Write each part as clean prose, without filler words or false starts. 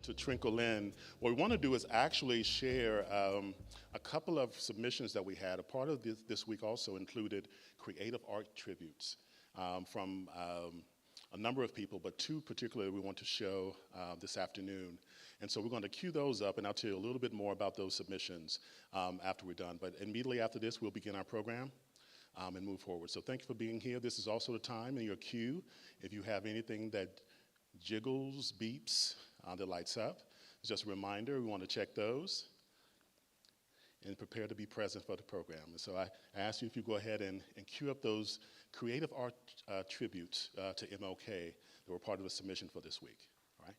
to trickle in, what we want to do is actually share a couple of submissions that we had. A part of this week also included creative art tributes from a number of people, but two particularly we want to show this afternoon. And so we're going to cue those up, and I'll tell you a little bit more about those submissions after we're done. But immediately after this, we'll begin our program and move forward. So thank you for being here. This is also the time in your cue. If you have anything that jiggles, beeps, that lights up, it's just a reminder, we want to check those and prepare to be present for the program. And so I ask you if you go ahead and cue up those creative art tributes to MLK that were part of the submission for this week. All right?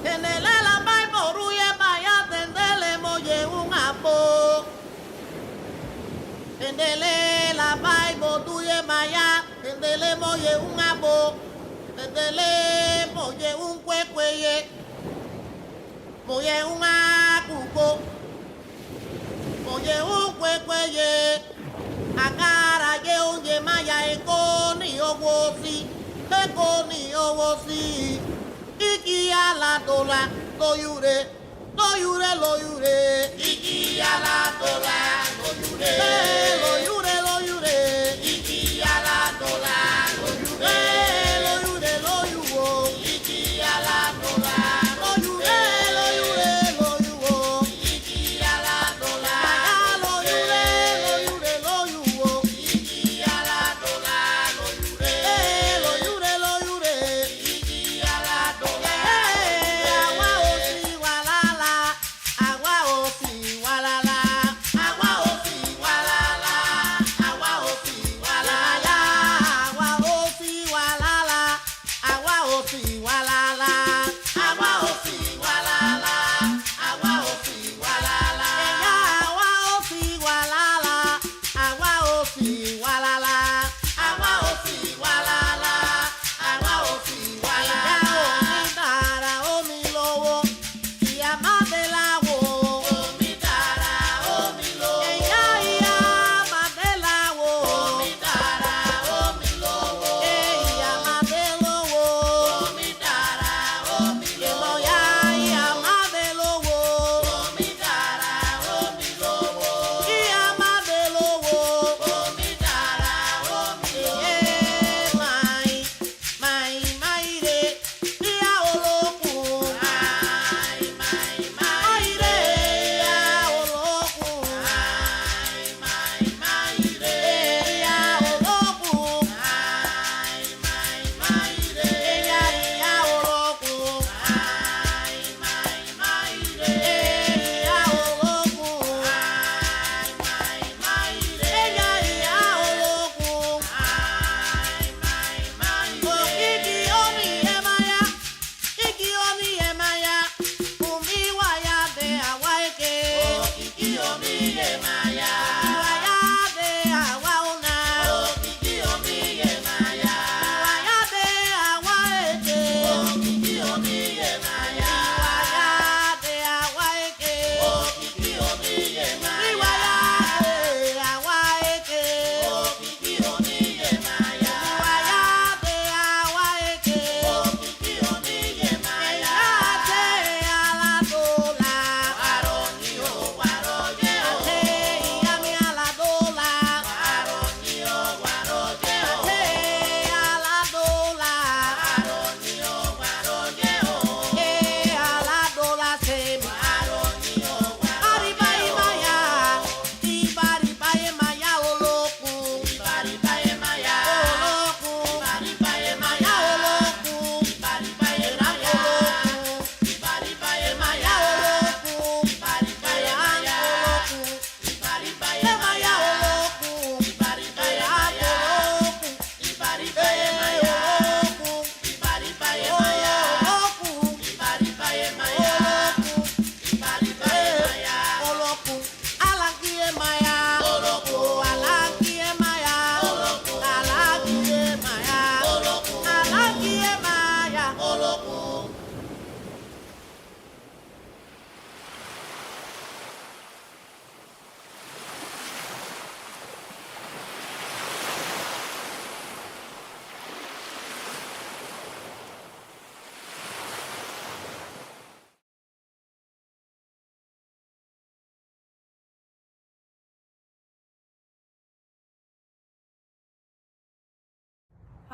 Tendele la Bible tuye maya, tendele moye un abo, tendele moye un kwekwe, moye un akuko, moye un kwekwe, agara ye unye maya eko ni owosi, iki ala dola, loyure, iki ala dola, loyure, iki ala dola, loyure, iki ala dola, loyure, iki ala dola, loyure, iki ala dola, loyure, iki ala dola. Agua osi walala, agua osi walala, agua osi walala, agua osi walala, agua osi walala, agua osi walala, agua osi walala, agua osi walala, agua osi walala, agua osi walala, agua osi walala. Omi lowo, y amate la wo. Omi tara, omi lowo. Ella amate la wo. Omi tara, omi lowo. Ella amate lowo. Omi tara,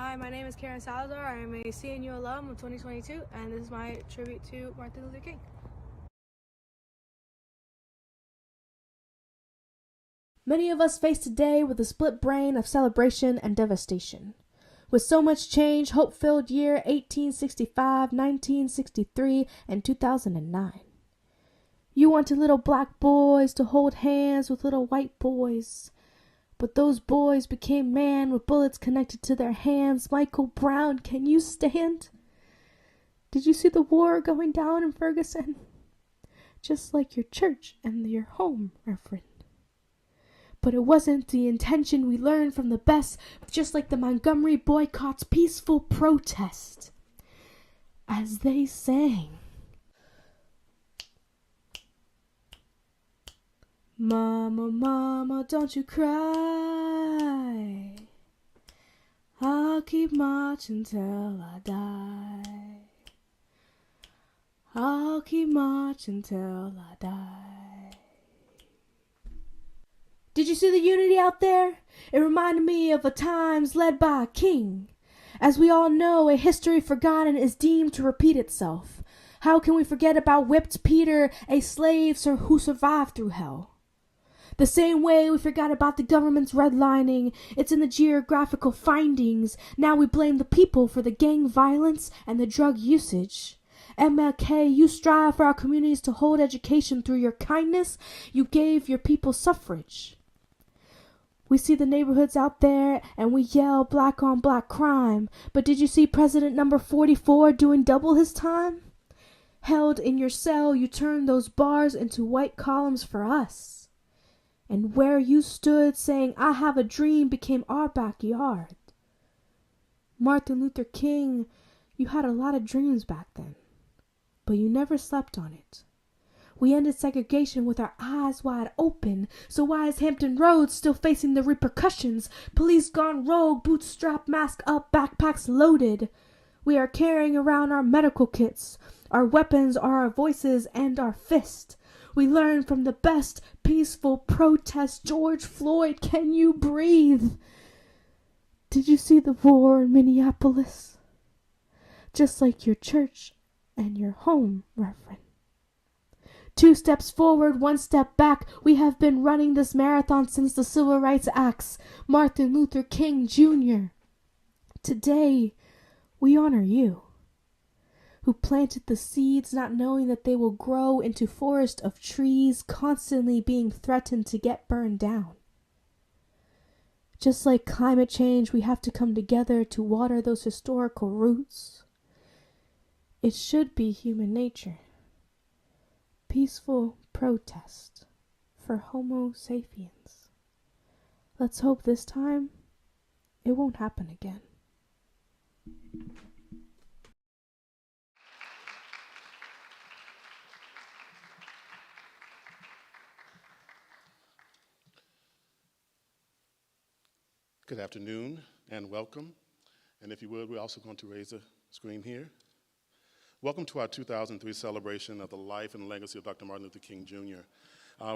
Hi, my name is Karen Salazar. I am a CNU alum of 2022, and this is my tribute to Martin Luther King. Many of us face today with a split brain of celebration and devastation. With so much change, hope-filled year 1865, 1963, and 2009. You wanted little black boys to hold hands with little white boys. But those boys became man with bullets connected to their hands. Michael Brown, can you stand? Did you see the war going down in Ferguson? Just like your church and your home, Reverend. But it wasn't the intention we learned from the best, just like the Montgomery boycott's peaceful protest. As they sang, Mama, mama, don't you cry. I'll keep marching till I die. I'll keep marching till I die. Did you see the unity out there? It reminded me of a times led by a king. As we all know, a history forgotten is deemed to repeat itself. How can we forget about whipped Peter, a slave who survived through hell? The same way we forgot about the government's redlining, it's in the geographical findings. Now we blame the people for the gang violence and the drug usage. MLK, you strive for our communities to hold education through your kindness. You gave your people suffrage. We see the neighborhoods out there and we yell black on black crime. But did you see President number 44 doing double his time? Held in your cell, you turned those bars into white columns for us. And where you stood saying, I have a dream, became our backyard. Martin Luther King, you had a lot of dreams back then, but you never slept on it. We ended segregation with our eyes wide open, so why is Hampton Roads still facing the repercussions? Police gone rogue, boots strapped, mask up, backpacks loaded. We are carrying around our medical kits. Our weapons are our voices and our fists. We learn from the best peaceful protest. George Floyd, can you breathe? Did you see the war in Minneapolis? Just like your church and your home, Reverend. 2 steps forward, 1 step back. We have been running this marathon since the Civil Rights Acts. Martin Luther King Jr. Today, we honor you, who planted the seeds not knowing that they will grow into forest of trees constantly being threatened to get burned down. Just like climate change, we have to come together to water those historical roots. It should be human nature. Peaceful protest for Homo sapiens. Let's hope this time it won't happen again. Good afternoon and welcome. And if you would, we're also going to raise the screen here. Welcome to our 2003 celebration of the life and legacy of Dr. Martin Luther King Jr.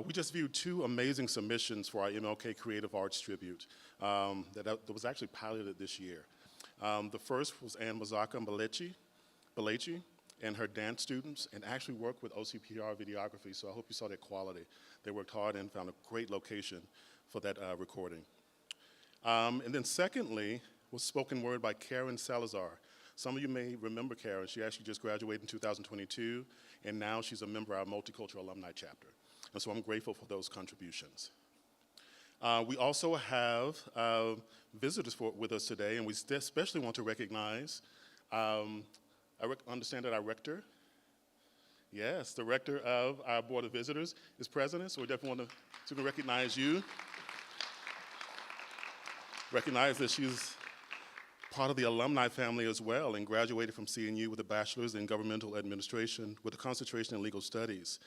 We just viewed 2 amazing submissions for our MLK Creative Arts Tribute that was actually piloted this year. The first was Ann Mazaka Balechi and her dance students, and actually worked with OCPR videography, so I hope you saw that quality. They worked hard and found a great location for that recording. And then secondly was spoken word by Karen Salazar. Some of you may remember Karen. She actually just graduated in 2022, and now she's a member of our Multicultural Alumni Chapter. And so I'm grateful for those contributions. We also have visitors with us today, and we especially want to recognize, I understand that our rector, yes, the rector of our Board of Visitors is present, so we definitely want to recognize you. Recognize that she's part of the alumni family as well and graduated from CNU with a bachelor's in governmental administration with a concentration in legal studies,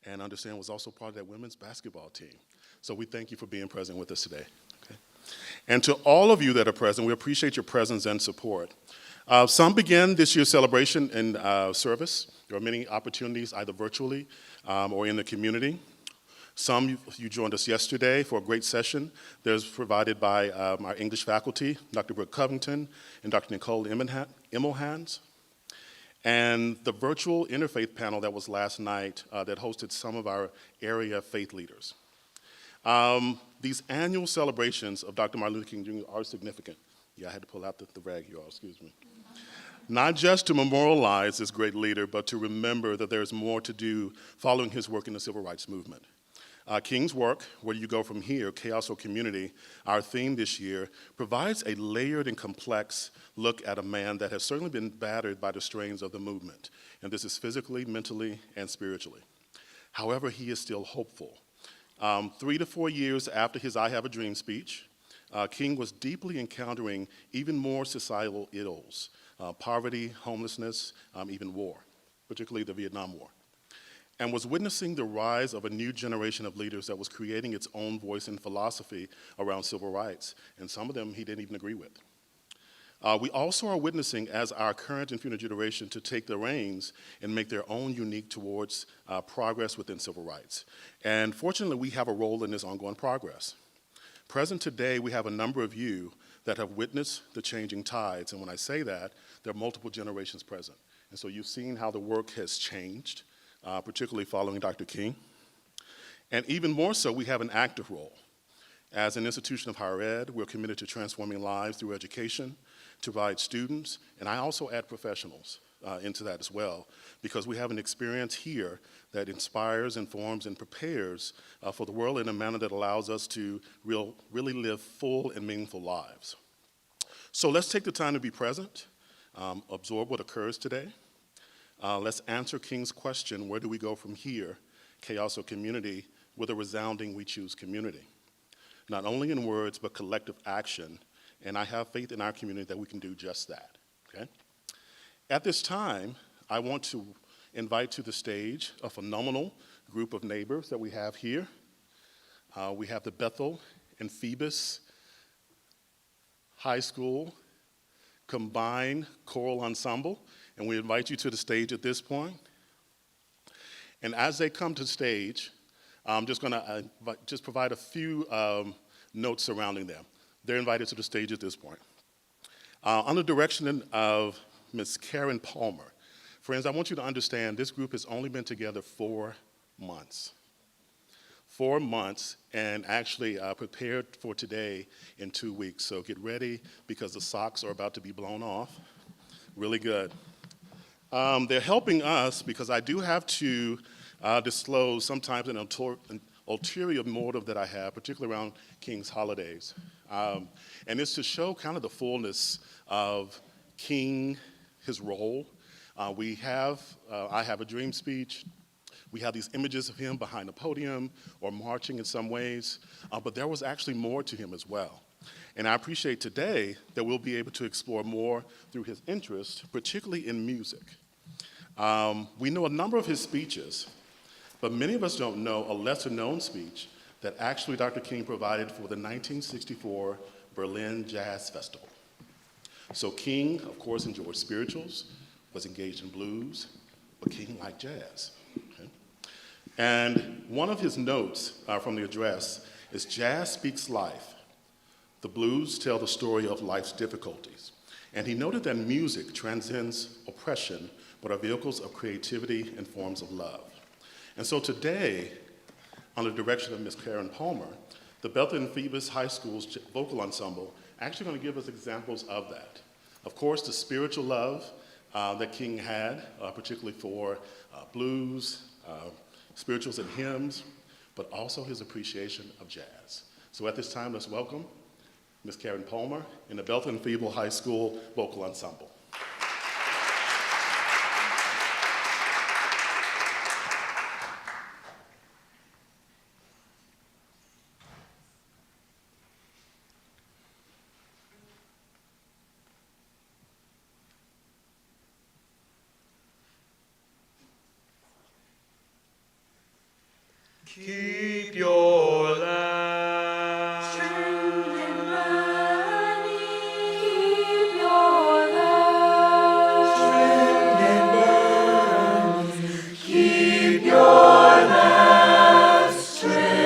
and understand was also part of that women's basketball team. So we thank you for being present with us today. Okay. And to all of you that are present, we appreciate your presence and support. Some began this year's celebration in service. There are many opportunities either virtually or in the community. Some you joined us yesterday for a great session. There's provided by our English faculty, Dr. Brooke Covington and Dr. Nicole Immelhans. And the virtual interfaith panel that was last night that hosted some of our area faith leaders. These annual celebrations of Dr. Martin Luther King Jr. are significant. Yeah, I had to pull out the rag, you all, excuse me. Not just to memorialize this great leader, but to remember that there's more to do following his work in the civil rights movement. King's work, Where Do You Go From Here, Chaos or Community, our theme this year, provides a layered and complex look at a man that has certainly been battered by the strains of the movement. And this is physically, mentally, and spiritually. However, he is still hopeful. 3 to 4 years after his I Have a Dream speech, King was deeply encountering even more societal ills, poverty, homelessness, even war, particularly the Vietnam War, and was witnessing the rise of a new generation of leaders that was creating its own voice and philosophy around civil rights, and some of them he didn't even agree with. We also are witnessing as our current and future generation to take the reins and make their own unique towards progress within civil rights. And fortunately, we have a role in this ongoing progress. Present today, we have a number of you that have witnessed the changing tides, and when I say that, there are multiple generations present. And so you've seen how the work has changed, particularly following Dr. King. And even more so, we have an active role. As an institution of higher ed, we're committed to transforming lives through education, to provide students, and I also add professionals into that as well, because we have an experience here that inspires, informs, and prepares for the world in a manner that allows us to really live full and meaningful lives. So let's take the time to be present, absorb what occurs today. Let's answer King's question, where do we go from here, chaos or community, with a resounding we choose community. Not only in words, but collective action, and I have faith in our community that we can do just that, okay? At this time, I want to invite to the stage a phenomenal group of neighbors that we have here. We have the Bethel and Phoebus High School combined choral ensemble, and we invite you to the stage at this point. And as they come to the stage, I'm just gonna just provide a few notes surrounding them. They're invited to the stage at this point. Under direction of Ms. Karen Palmer. Friends, I want you to understand this group has only been together 4 months. 4 months, and actually prepared for today in 2 weeks. So get ready, because the socks are about to be blown off. Really good. They're helping us because I do have to disclose sometimes an ulterior motive that I have, particularly around King's holidays. And it's to show kind of the fullness of King, his role. We have, I Have a Dream speech. We have these images of him behind the podium or marching in some ways, but there was actually more to him as well. And I appreciate today that we'll be able to explore more through his interest, particularly in music. We know a number of his speeches, but many of us don't know a lesser-known speech that actually Dr. King provided for the 1964 Berlin Jazz Festival. So King, of course, enjoyed spirituals, was engaged in blues, but King liked jazz. Okay? And one of his notes from the address is, "Jazz speaks life. The blues tell the story of life's difficulties." And he noted that music transcends oppression, but are vehicles of creativity and forms of love. And so today, under the direction of Ms. Karen Palmer, the Bethel and Phoebus High School's vocal ensemble actually going to give us examples of that. Of course, the spiritual love that King had, particularly for blues, spirituals and hymns, but also his appreciation of jazz. So at this time, let's welcome Ms. Karen Palmer in the Bethel and Phoebus High School Vocal Ensemble. Keep your love True and burning, keep your love. trimmed and burning. Keep your love trimmed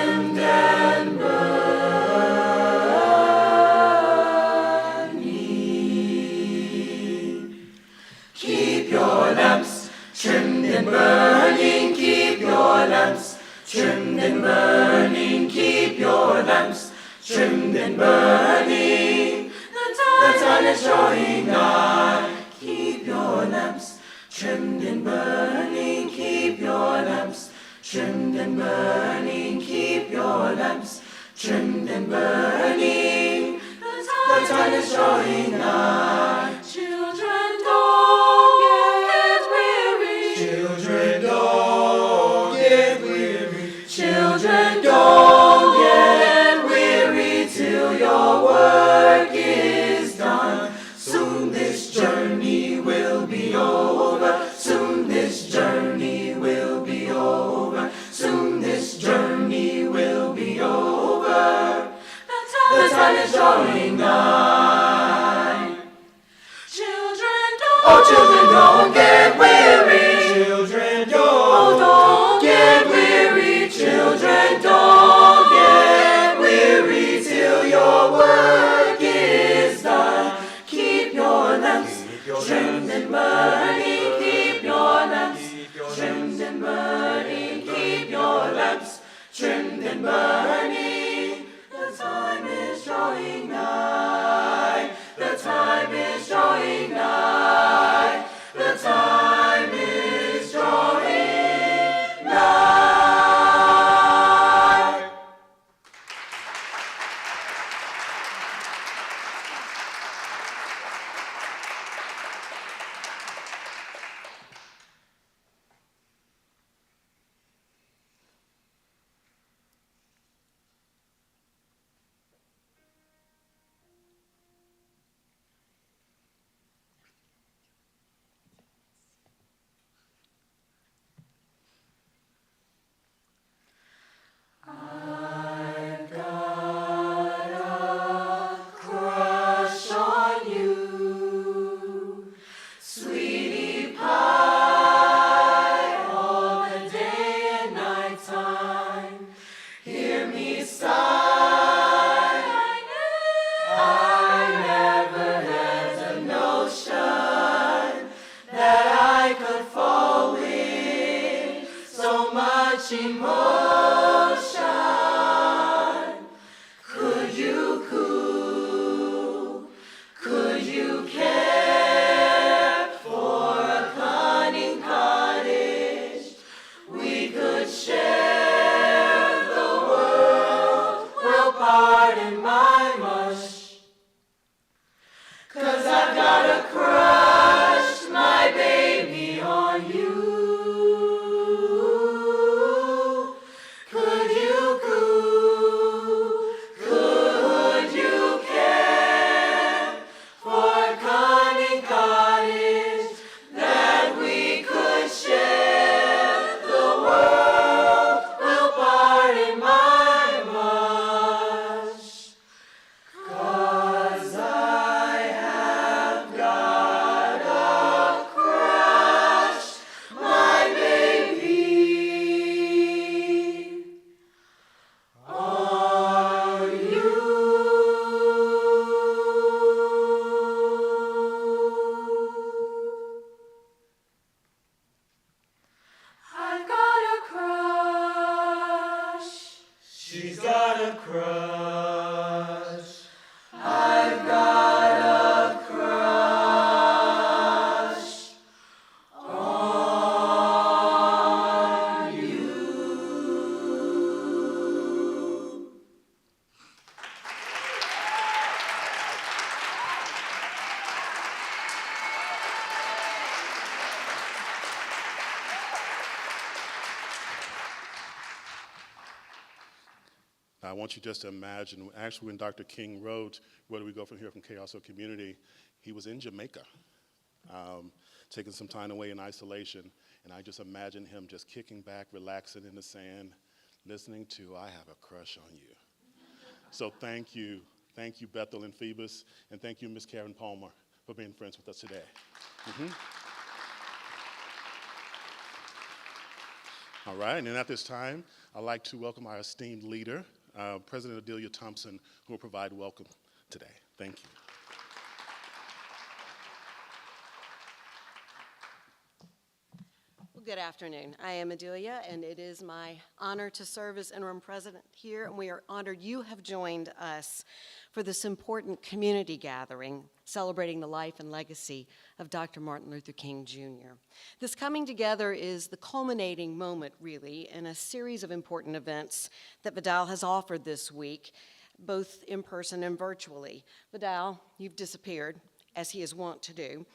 trimmed and burning, keep your lamps. Trimmed and burning, keep your lamps. Trimmed and burning, the time is drawing nigh. Keep your lamps. Trimmed and burning, keep your lamps. Trimmed and burning, keep your lamps. Trimmed and burning, the time is drawing nigh. Children, don't get weary. Children, don't get weary. Children, don't get weary till your work is done. Soon this journey will be over. Soon this journey will be over. Soon this journey will be over. The time is drawing nigh. Children, Oh, children, don't get weary. Children, don't get weary. Children, don't get weary till your work is done. Keep your lamps trimmed and burning. Keep your lamps trimmed and burning. Keep your lamps trimmed and burning. The time is drawing nigh. The time is drawing nigh. The time is drawing nigh. Crush on you, sweetie pie, all the day and night time. Hear me sigh. I never had a notion that I could fall with so much emotion. Could you cool? Could you care for a cunning cottage? We could share the world. Well, pardon my mush, 'cause I've got a crush, my baby, on you. Could you cool? Could you care for a cunning cottage that we could share the world? Well, pardon my mush, 'cause I have got a crush, my baby, on you. I've got a crush. She's got a crush. I've got a crush on you. I want you just to imagine, actually when Dr. King wrote, Where Do We Go From Here from Chaos or Community, he was in Jamaica, taking some time away in isolation, and I just imagine him just kicking back, relaxing in the sand, listening to I Have a Crush on You. So thank you, Bethel and Phoebus, and thank you, Miss Karen Palmer, for being friends with us today. All right, and at this time, I'd like to welcome our esteemed leader, President Adelia Thompson, who will provide welcome today. Thank you. Good afternoon. I am Adelia, and it is my honor to serve as interim president here, and we are honored you have joined us for this important community gathering celebrating the life and legacy of Dr. Martin Luther King Jr. This coming together is the culminating moment, really, in a series of important events that Vidal has offered this week, both in person and virtually. Vidal, you've disappeared, as he is wont to do.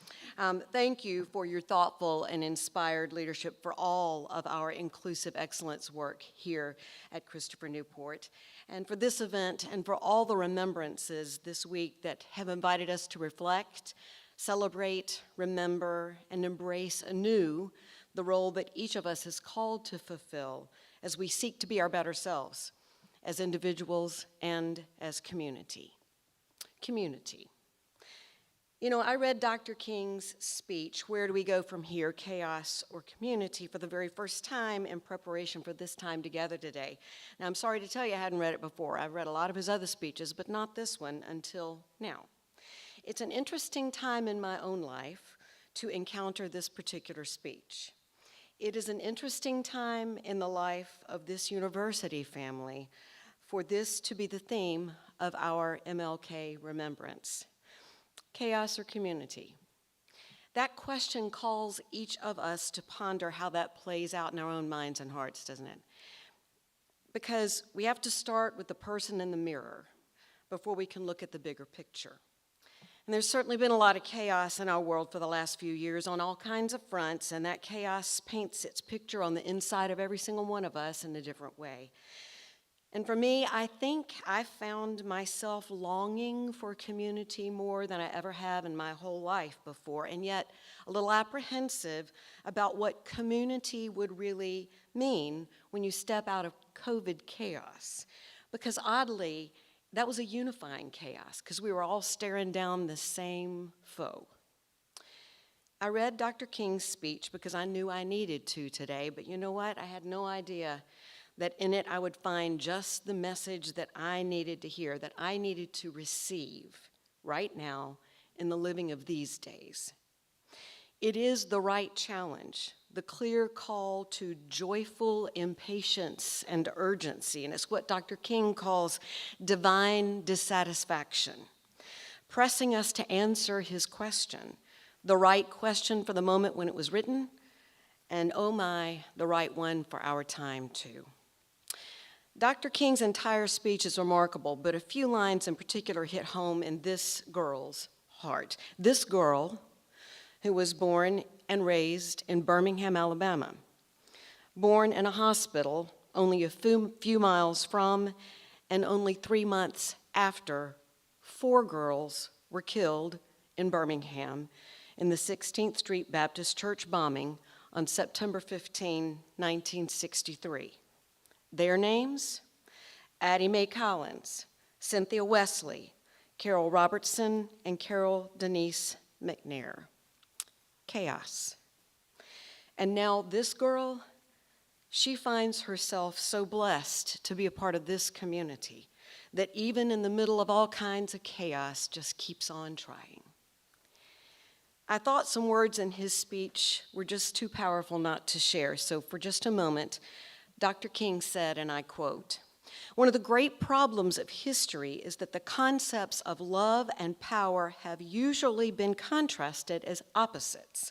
Thank you for your thoughtful and inspired leadership for all of our inclusive excellence work here at Christopher Newport, and for this event and for all the remembrances this week that have invited us to reflect, celebrate, remember, and embrace anew the role that each of us is called to fulfill as we seek to be our better selves, as individuals and as community. Community. You know, I read Dr. King's speech, Where Do We Go From Here, Chaos or Community, for the very first time in preparation for this time together today. Now, I'm sorry to tell you I hadn't read it before. I've read a lot of his other speeches, but not this one until now. It's an interesting time in my own life to encounter this particular speech. It is an interesting time in the life of this university family for this to be the theme of our MLK remembrance. Chaos or community? That question calls each of us to ponder how that plays out in our own minds and hearts, doesn't it? Because we have to start with the person in the mirror before we can look at the bigger picture. And there's certainly been a lot of chaos in our world for the last few years on all kinds of fronts, and that chaos paints its picture on the inside of every single one of us in a different way. And for me, I think I found myself longing for community more than I ever have in my whole life before, and yet a little apprehensive about what community would really mean when you step out of COVID chaos. Because oddly, that was a unifying chaos, because we were all staring down the same foe. I read Dr. King's speech because I knew I needed to today, but you know what? I had no idea that in it I would find just the message that I needed to hear, that I needed to receive right now in the living of these days. It is the right challenge, the clear call to joyful impatience and urgency, and it's what Dr. King calls divine dissatisfaction, pressing us to answer his question, the right question for the moment when it was written, and oh my, the right one for our time too. Dr. King's entire speech is remarkable, but a few lines in particular hit home in this girl's heart. This girl who was born and raised in Birmingham, Alabama, born in a hospital only a few miles from and only 3 months after 4 girls were killed in Birmingham in the 16th Street Baptist Church bombing on September 15, 1963. Their names: Addie Mae Collins, Cynthia Wesley, Carol Robertson, and Carol Denise McNair. Chaos. And now this girl, she finds herself so blessed to be a part of this community that even in the middle of all kinds of chaos, just keeps on trying. I thought some words in his speech were just too powerful not to share, so for just a moment, Dr. King said, and I quote, "One of the great problems of history is that the concepts of love and power have usually been contrasted as opposites,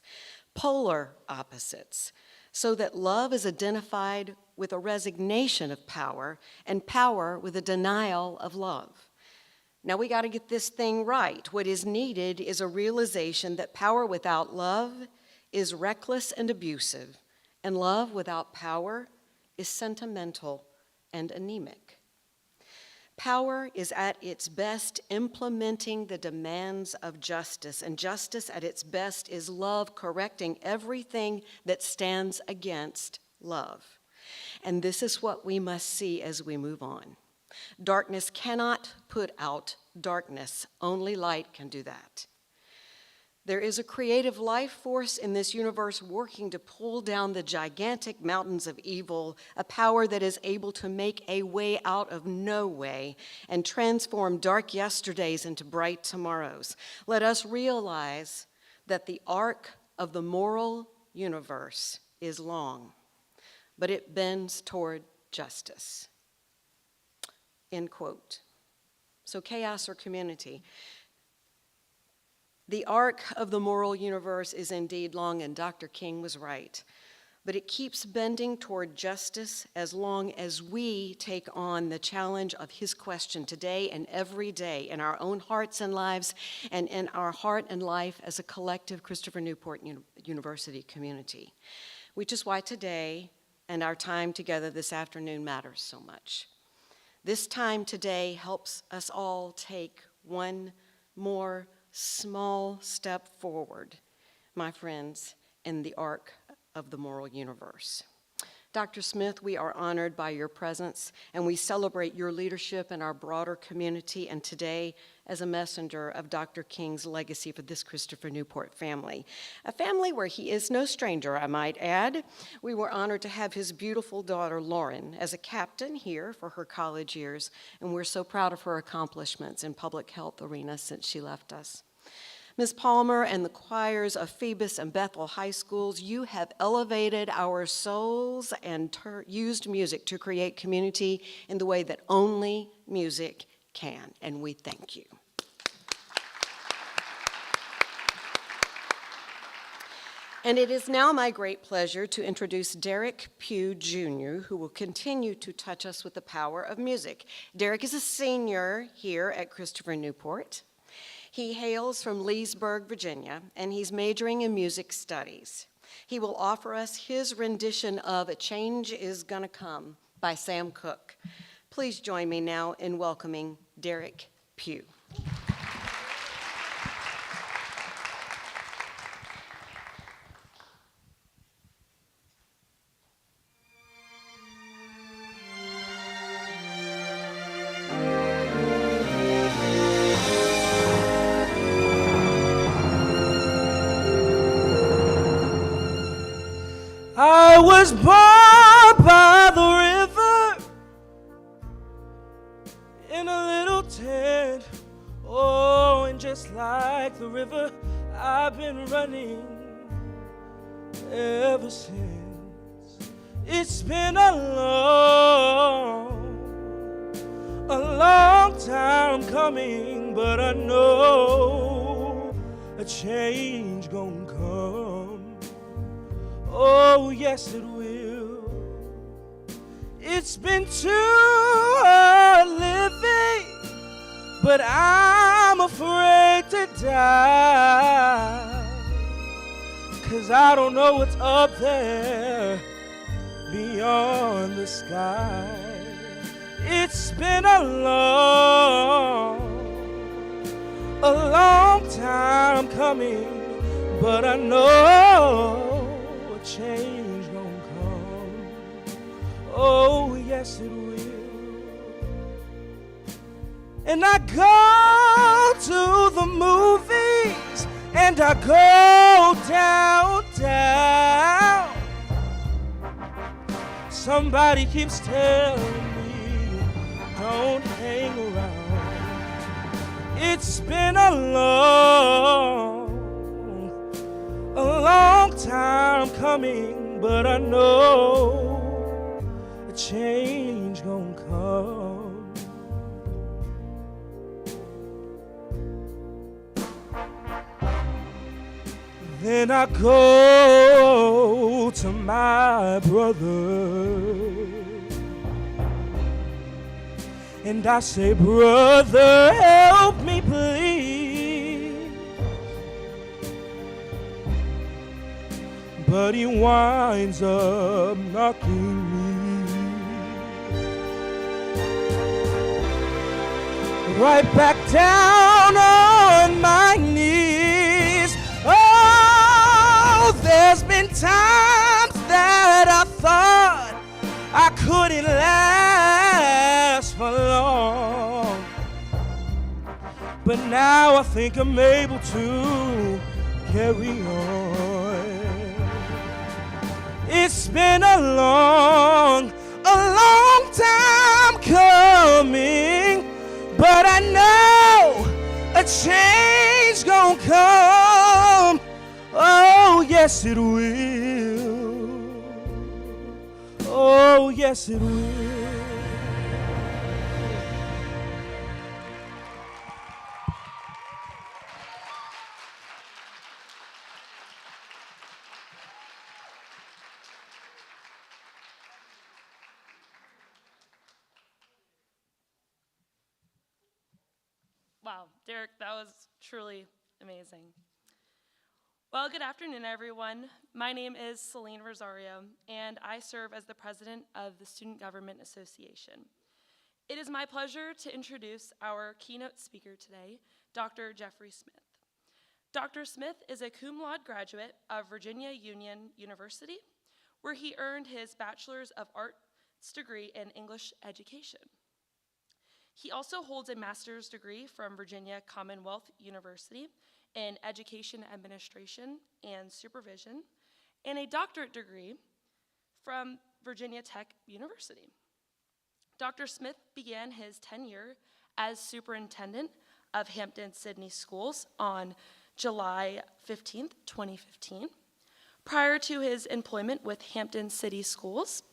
polar opposites, so that love is identified with a resignation of power and power with a denial of love. Now we got to get this thing right. What is needed is a realization that power without love is reckless and abusive, and love without power is sentimental and anemic. Power is at its best implementing the demands of justice, and justice at its best is love correcting everything that stands against love. And this is what we must see as we move on. Darkness cannot put out darkness, only light can do that. There is a creative life force in this universe working to pull down the gigantic mountains of evil, a power that is able to make a way out of no way and transform dark yesterdays into bright tomorrows. Let us realize that the arc of the moral universe is long, but it bends toward justice. End quote. So chaos or community. The arc of the moral universe is indeed long, and Dr. King was right. But it keeps bending toward justice as long as we take on the challenge of his question today and every day in our own hearts and lives and in our heart and life as a collective Christopher Newport University community, which is why today and our time together this afternoon matters so much. This time today helps us all take one more small step forward, my friends, in the arc of the moral universe. Dr. Smith, we are honored by your presence, and we celebrate your leadership in our broader community, and today as a messenger of Dr. King's legacy for this Christopher Newport family, a family where he is no stranger, I might add. We were honored to have his beautiful daughter, Lauren, as a captain here for her college years, and we're so proud of her accomplishments in public health arena since she left us. Ms. Palmer and the choirs of Phoebus and Bethel high schools, you have elevated our souls and used music to create community in the way that only music can, and we thank you. And it is now my great pleasure to introduce Derrick Pough, Jr., who will continue to touch us with the power of music. Derrick is a senior here at Christopher Newport. He hails from Leesburg, Virginia, and he's majoring in music studies. He will offer us his rendition of "A Change Is Gonna Come" by Sam Cooke. Please join me now in welcoming Derrick Pough. I was born by the river in a little tent. Oh, and just like the river, I've been running ever since. It's been a long time coming, but I know a change gonna come. Oh, yes, it will. It's been too hard living, but I'm afraid to die, 'cause I don't know what's up there beyond the sky. It's been a long time coming, but I know change gonna come. Oh, yes, it will. And I go to the movies, and I go downtown. Somebody keeps telling me, don't hang around. It's been a long time coming, but I know a change gonna come. Then I go to my brother and I say, brother, help me please. But he winds up knocking me right back down on my knees. Oh, there's been times that I thought I couldn't last for long, but now I think I'm able to carry on. It's been a long time coming, but I know a change gonna come. Oh, yes, it will. Oh, yes, it will. Wow, Derrick, that was truly amazing. Well, good afternoon, everyone. My name is Celine Rosario, and I serve as the president of the Student Government Association. It is my pleasure to introduce our keynote speaker today, Dr. Jeffrey Smith. Dr. Smith is a cum laude graduate of Virginia Union University, where he earned his Bachelor's of Arts degree in English education. He also holds a master's degree from Virginia Commonwealth University in Education Administration and Supervision, and a doctorate degree from Virginia Tech University. Dr. Smith began his tenure as superintendent of Hampton City Schools on July 15, 2015. Prior to his employment with Hampton City Schools,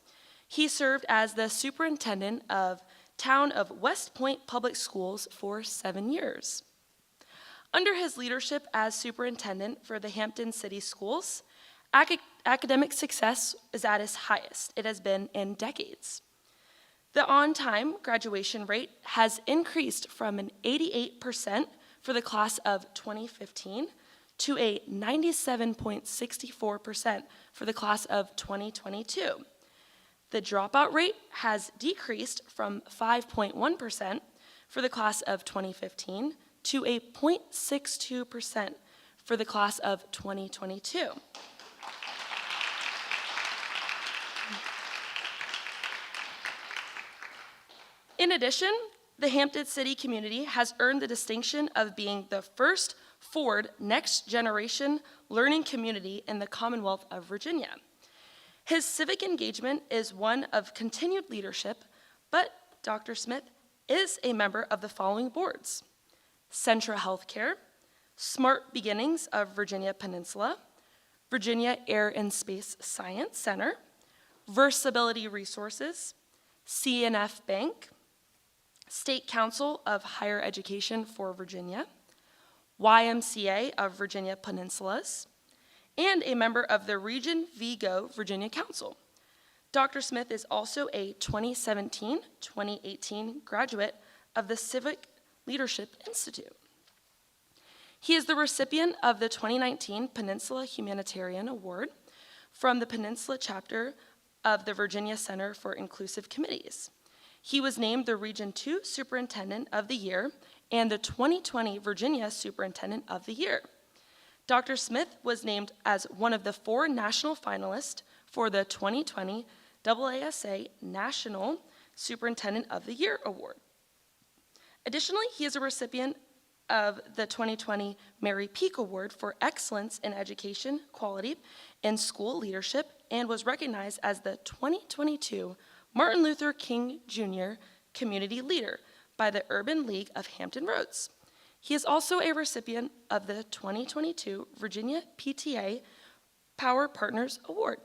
he served as the superintendent of Town of West Point Public Schools for 7 years. Under his leadership as superintendent for the Hampton City Schools, academic success is at its highest it has been in decades. The on-time graduation rate has increased from an 88% for the class of 2015 to a 97.64% for the class of 2022. The dropout rate has decreased from 5.1% for the class of 2015 to a 0.62% for the class of 2022. In addition, the Hampton City community has earned the distinction of being the first Ford Next Generation Learning Community in the Commonwealth of Virginia. His civic engagement is one of continued leadership, but Dr. Smith is a member of the following boards: Centra Healthcare, Smart Beginnings of Virginia Peninsula, Virginia Air and Space Science Center, Versability Resources, CNF Bank, State Council of Higher Education for Virginia, YMCA of Virginia Peninsulas, and a member of the Region Vigo Virginia Council. Dr. Smith is also a 2017-2018 graduate of the Civic Leadership Institute. He is the recipient of the 2019 Peninsula Humanitarian Award from the Peninsula chapter of the Virginia Center for Inclusive Committees. He was named the Region 2 Superintendent of the Year and the 2020 Virginia Superintendent of the Year. Dr. Smith was named as one of the 4 national finalists for the 2020 AASA National Superintendent of the Year Award. Additionally, he is a recipient of the 2020 Mary Peak Award for Excellence in Education, Quality, and School Leadership, and was recognized as the 2022 Martin Luther King Jr. Community Leader by the Urban League of Hampton Roads. He is also a recipient of the 2022 Virginia PTA Power Partners Award.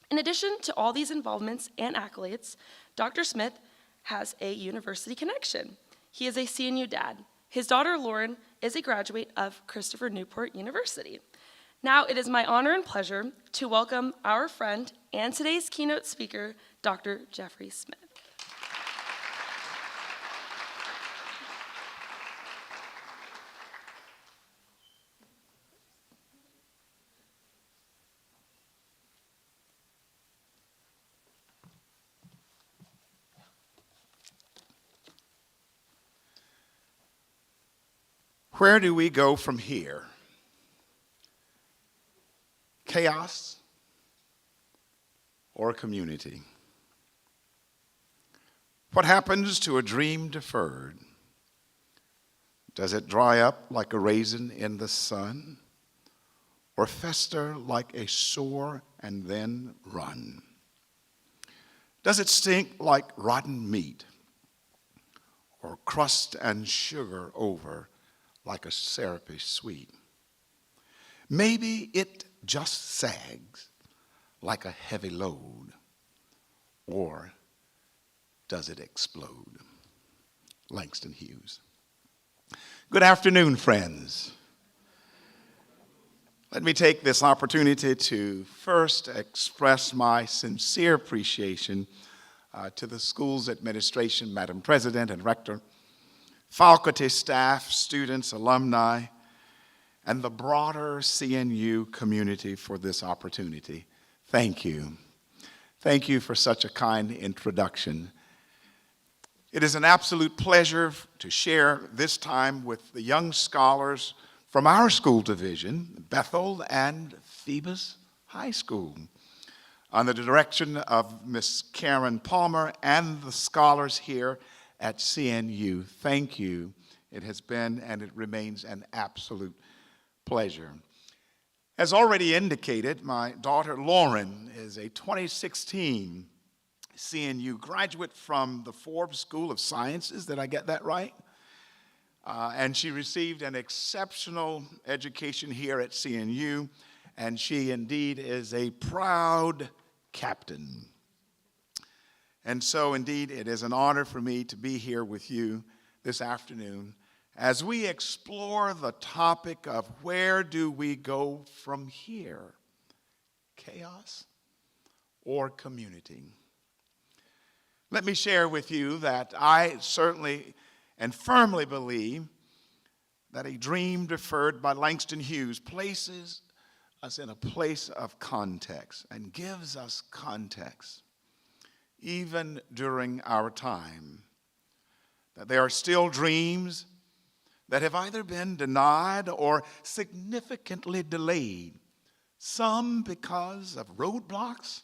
In addition to all these involvements and accolades, Dr. Smith has a university connection. He is a CNU dad. His daughter, Lauren, is a graduate of Christopher Newport University. Now it is my honor and pleasure to welcome our friend and today's keynote speaker, Dr. Jeffrey Smith. Where do we go from here? Chaos or community? What happens to a dream deferred? Does it dry up like a raisin in the sun, or fester like a sore and then run? Does it stink like rotten meat, or crust and sugar over like a syrupy sweet? Maybe it just sags like a heavy load, or does it explode? Langston Hughes. Good afternoon, friends. Let me take this opportunity to first express my sincere appreciation to the school's administration, Madam President and Rector, faculty, staff, students, alumni, and the broader CNU community for this opportunity. Thank you. Thank you for such a kind introduction. It is an absolute pleasure to share this time with the young scholars from our school division, Bethel and Phoebus High School, under the direction of Miss Karen Palmer and the scholars here at CNU. Thank you. It has been and it remains an absolute pleasure. As already indicated, my daughter Lauren is a 2016 CNU graduate from the Forbes School of Sciences. Did I get that right? And she received an exceptional education here at CNU, and she indeed is a proud captain. And so indeed it is an honor for me to be here with you this afternoon as we explore the topic of where do we go from here? Chaos or community? Let me share with you that I certainly and firmly believe that a dream deferred by Langston Hughes places us in a place of context and gives us context even during our time. That there are still dreams that have either been denied or significantly delayed, some because of roadblocks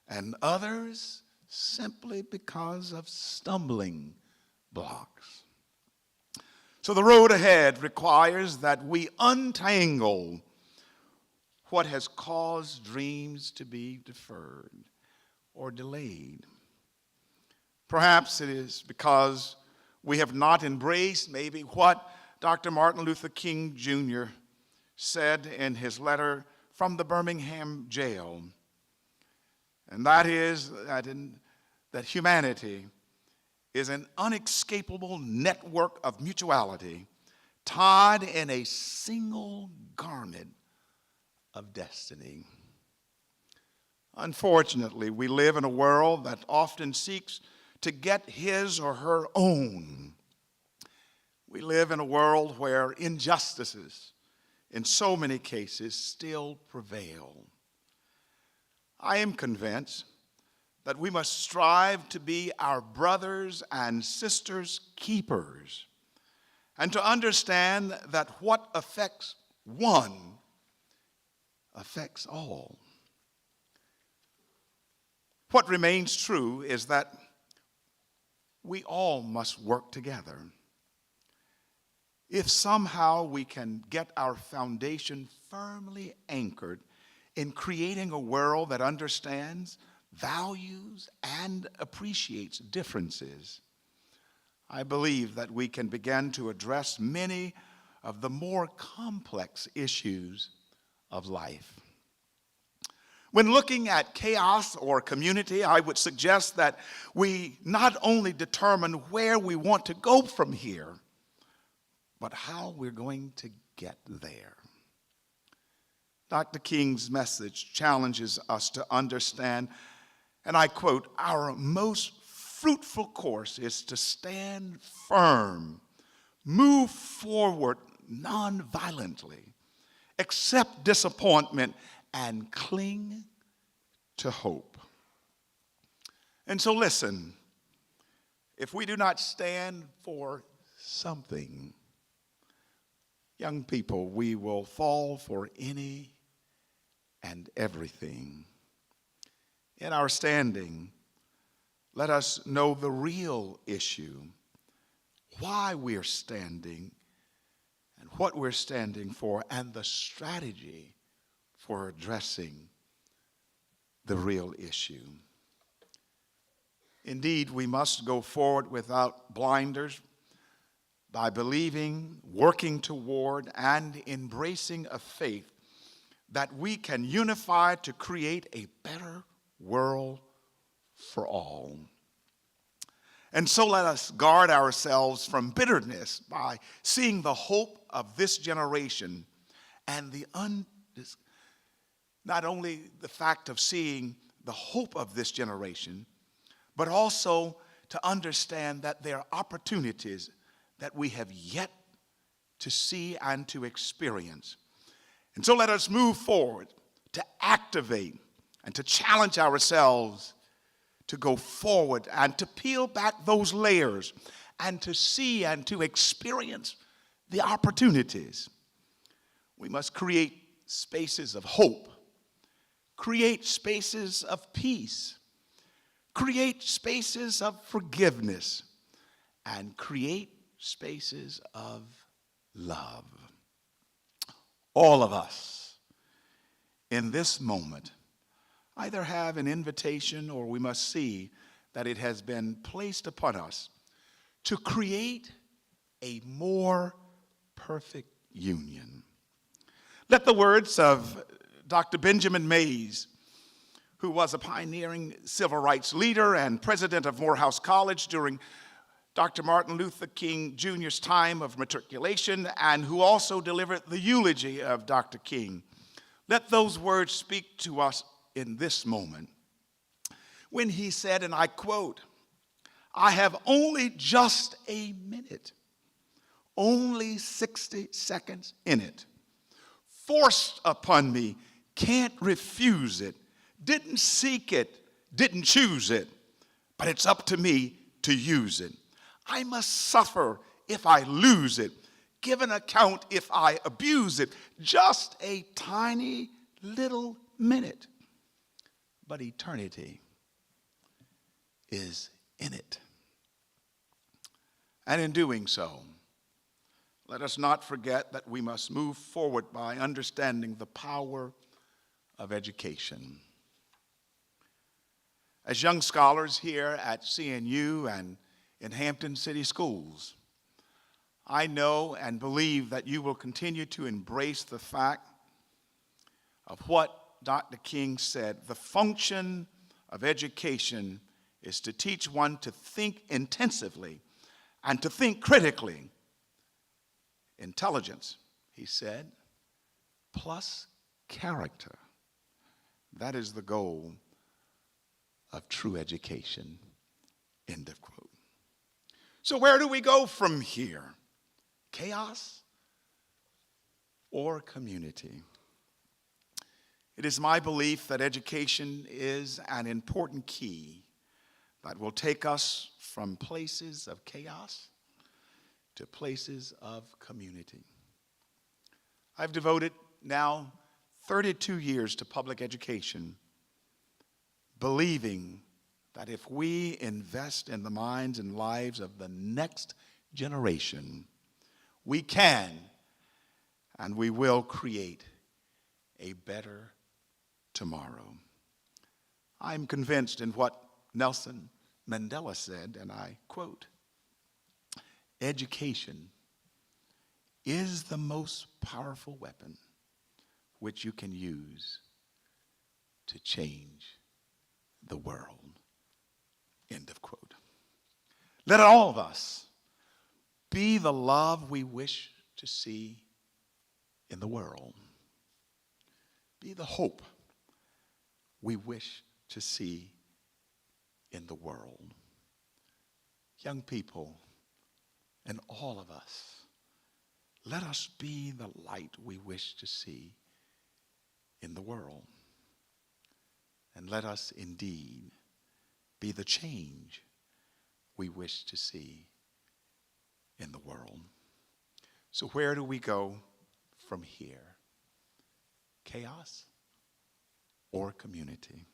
and others simply because of stumbling blocks. So the road ahead requires that we untangle what has caused dreams to be deferred or delayed. Perhaps it is because we have not embraced maybe what Dr. Martin Luther King Jr. said in his letter from the Birmingham jail, and that is that humanity is an unescapable network of mutuality tied in a single garment of destiny. Unfortunately, we live in a world that often seeks to get his or her own. We live in a world where injustices, in so many cases, still prevail. I am convinced that we must strive to be our brothers and sisters' keepers and to understand that what affects one affects all. What remains true is that we all must work together. If somehow we can get our foundation firmly anchored in creating a world that understands, values, and appreciates differences, I believe that we can begin to address many of the more complex issues of life. When looking at chaos or community, I would suggest that we not only determine where we want to go from here, but how we're going to get there. Dr. King's message challenges us to understand, and I quote, "Our most fruitful course is to stand firm, move forward nonviolently, accept disappointment, and cling to hope." And so listen, if we do not stand for something, young people, we will fall for any and everything. In our standing, let us know the real issue, why we're standing, and what we're standing for, and the strategy for addressing the real issue. Indeed, we must go forward without blinders by believing, working toward, and embracing a faith that we can unify to create a better world for all. And so let us guard ourselves from bitterness by seeing the hope of this generation and not only the fact of seeing the hope of this generation, but also to understand that there are opportunities that we have yet to see and to experience. And so let us move forward to activate and to challenge ourselves to go forward and to peel back those layers and to see and to experience the opportunities. We must create spaces of hope, create spaces of peace, create spaces of forgiveness, and create spaces of love. All of us in this moment either have an invitation or we must see that it has been placed upon us to create a more perfect union. Let the words of Dr. Benjamin Mays, who was a pioneering civil rights leader and president of Morehouse College during Dr. Martin Luther King Jr.'s time of matriculation, and who also delivered the eulogy of Dr. King, let those words speak to us in this moment when he said, and I quote, "I have only just a minute, only 60 seconds in it. Forced upon me, can't refuse it, didn't seek it, didn't choose it, but it's up to me to use it. I must suffer if I lose it, give an account if I abuse it. Just a tiny little minute, but eternity is in it." And in doing so, let us not forget that we must move forward by understanding the power of education. As young scholars here at CNU and in Hampton City Schools, I know and believe that you will continue to embrace the fact of what Dr. King said. The function of education is to teach one to think intensively and to think critically. Intelligence, he said, plus character. That is the goal of true education. End of quote. So where do we go from here? Chaos or community? It is my belief that education is an important key that will take us from places of chaos to places of community. I've devoted now 32 years to public education, believing that if we invest in the minds and lives of the next generation, we can and we will create a better tomorrow. I'm convinced in what Nelson Mandela said, and I quote, "Education is the most powerful weapon which you can use to change the world." End of quote. Let all of us be the love we wish to see in the world. Be the hope we wish to see in the world. Young people and all of us, let us be the light we wish to see in the world. And let us indeed be the change we wish to see in the world. So where do we go from here? Chaos or community?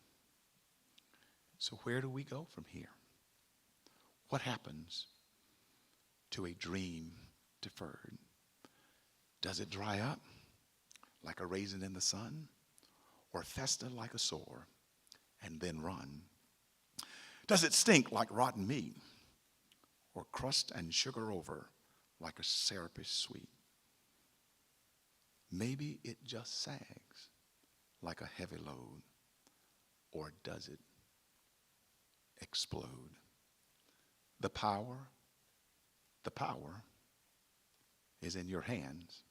So where do we go from here? What happens to a dream deferred? Does it dry up like a raisin in the sun, or fester like a sore and then run? Does it stink like rotten meat, or crust and sugar over like a syrupy sweet? Maybe it just sags like a heavy load, or does it explode. The power is in your hands.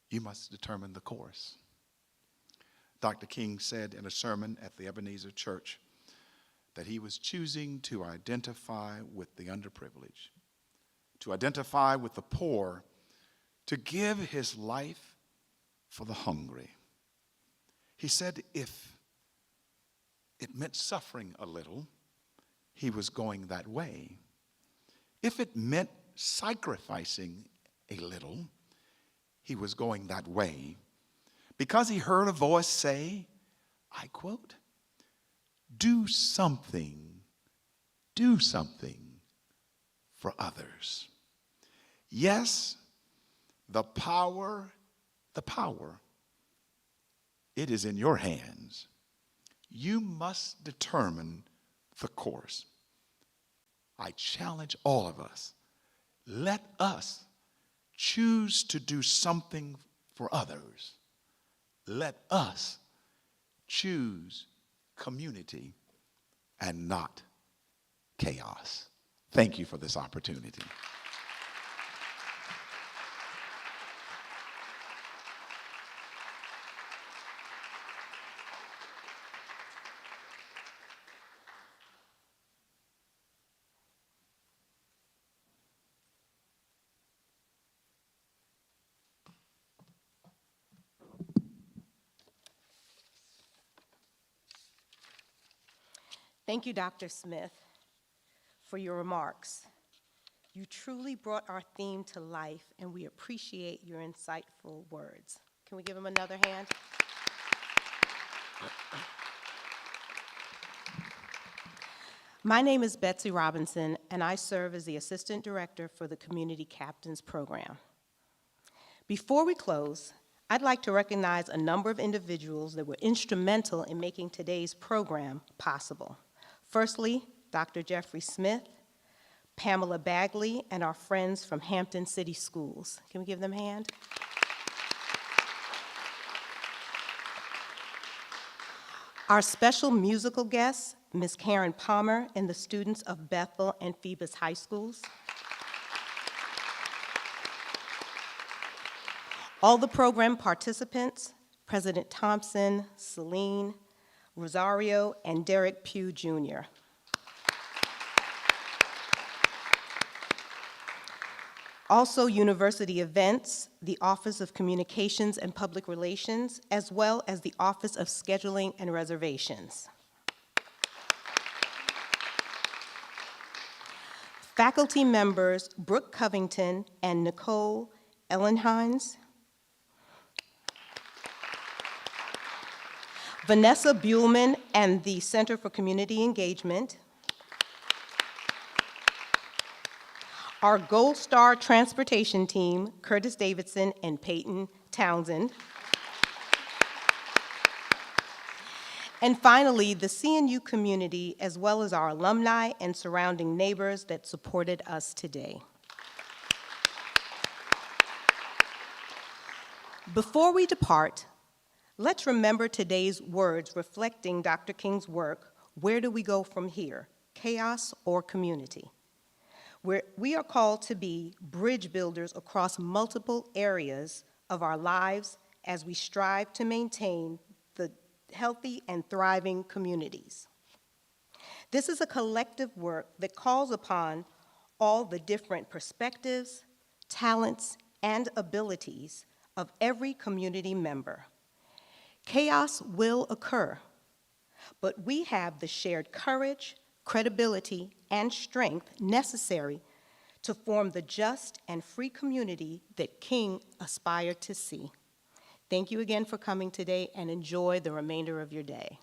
You must determine the course. Dr. King said in a sermon at the Ebenezer Church that he was choosing to identify with the underprivileged, to identify with the poor, to give his life for the hungry. He said if it meant suffering a little, he was going that way. If it meant sacrificing a little, he was going that way. Because he heard a voice say, I quote, do something for others. Yes, the power, it is in your hands. You must determine the course. I challenge all of us. Let us choose to do something for others. Let us choose community and not chaos. Thank you for this opportunity. Thank you, Dr. Smith, for your remarks. You truly brought our theme to life, and we appreciate your insightful words. Can we give him another hand? My name is Betsy Robinson, and I serve as the Assistant Director for the Community Captains Program. Before we close, I'd like to recognize a number of individuals that were instrumental in making today's program possible. Firstly, Dr. Jeffrey Smith, Pamela Bagley, and our friends from Hampton City Schools. Can we give them a hand? Our special musical guests, Ms. Karen Palmer and the students of Bethel and Phoebus High Schools. All the program participants, President Thompson, Celine, Rosario, and Derrick Pugh, Jr. Also university events, the Office of Communications and Public Relations, as well as the Office of Scheduling and Reservations. Faculty members Brooke Covington and Nicole Ellenhines, Vanessa Buhlman and the Center for Community Engagement, our Gold Star Transportation Team, Curtis Davidson and Peyton Townsend, and finally, the CNU community, as well as our alumni and surrounding neighbors that supported us today. Before we depart, let's remember today's words reflecting Dr. King's work, where do we go from here, chaos or community? We are called to be bridge builders across multiple areas of our lives as we strive to maintain the healthy and thriving communities. This is a collective work that calls upon all the different perspectives, talents, and abilities of every community member. Chaos will occur, but we have the shared courage, credibility, and strength necessary to form the just and free community that King aspired to see. Thank you again for coming today, and enjoy the remainder of your day.